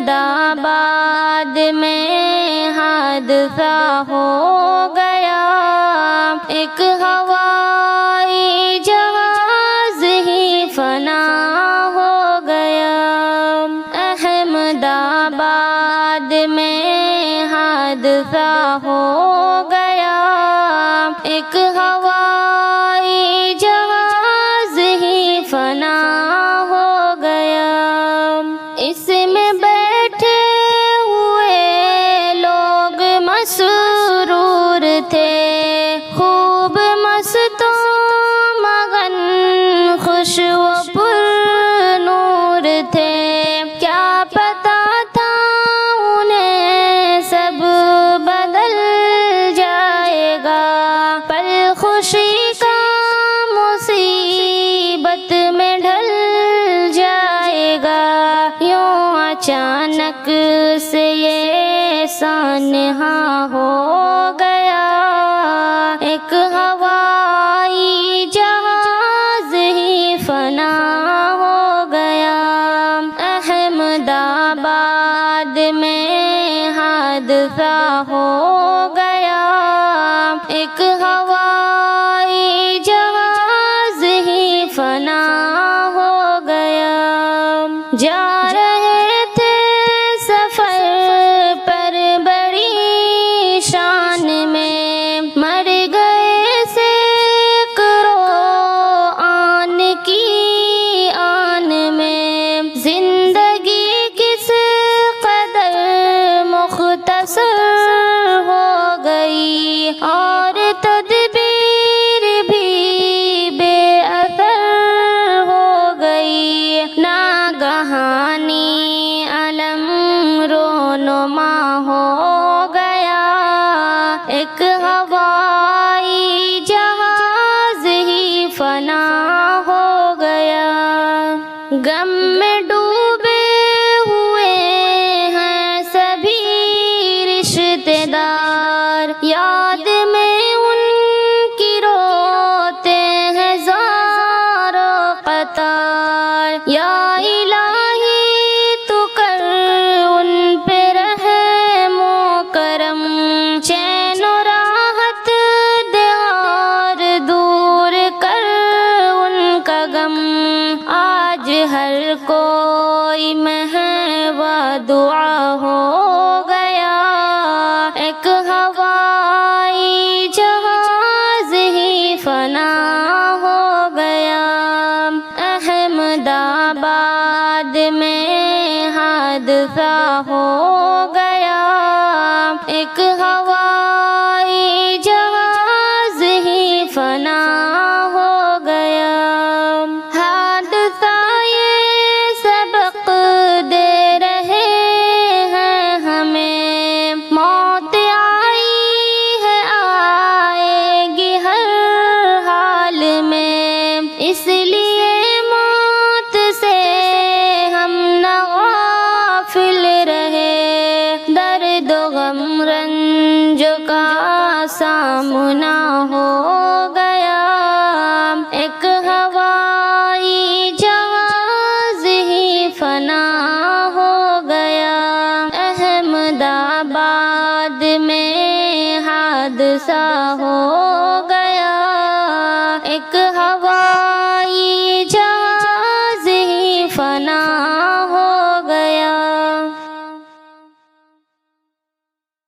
آباد میں حادثہ ہو گیا، ایک ہوائی جہاز ہی فنا ہو گیا۔ احمد آباد میں حادثہ ہو گیا، ایک ہوائی جہاز ہی فنا ہو گیا۔ اس میں بیٹھے ہوئے لوگ مسرور تھے، خوب مست و مگن، خوش و پر نور تھے۔ کیا پتا تھا انہیں سب بدل جائے گا، پل خوشی کا مصیبت میں ڈھل جائے گا۔ یوں اچانک سے یہ سانحہ ہو گیا، ایک ہوائی جہاز ہی فنا ہو گیا۔ احمد آباد میں حادثہ ہو گیا، ایک ہوائی جہاز ہی فنا ہو گیا۔ جا رہے تھے سفر پر بڑی شان میں، مر گئے سینکڑوں آن کی آن میں۔ زندگی کس قدر مختصر ہو گئی، اور تدبیر بھی بے اثر ہو گئی۔ ناگہانی علم رونما ہو گیا، ایک ہوائی جہاز ہی فنا ہو گیا۔ غم میں ڈوبے ہوئے ہیں سبھی رشتے دار، یاد میں ان کی روتے ہیں زار و قطار۔ یا الہی تو کر ان پہ رحم و کرم، چین و راحت دے اور دور کر ان کا غم۔ آج ہر کوئی مہوا دعا ہو گیا، ایک ہوائی جہاز ہی فنا ہو گیا۔ احمد آباد میں حادثہ ہو گیا، ایک ہوائی جہاز ہی فنا ہو گیا۔ حادثہ یہ سبق دے رہے ہیں ہمیں، موت آئی ہے آئے گی ہر حال میں، اس لیے موت سے ہم نہ غافل رہے۔ درد و غم رنج کا سامنا ہو گیا، ایک ہوائی جہاز ہی فنا ہو گیا۔ احمد آباد میں حادثہ ہو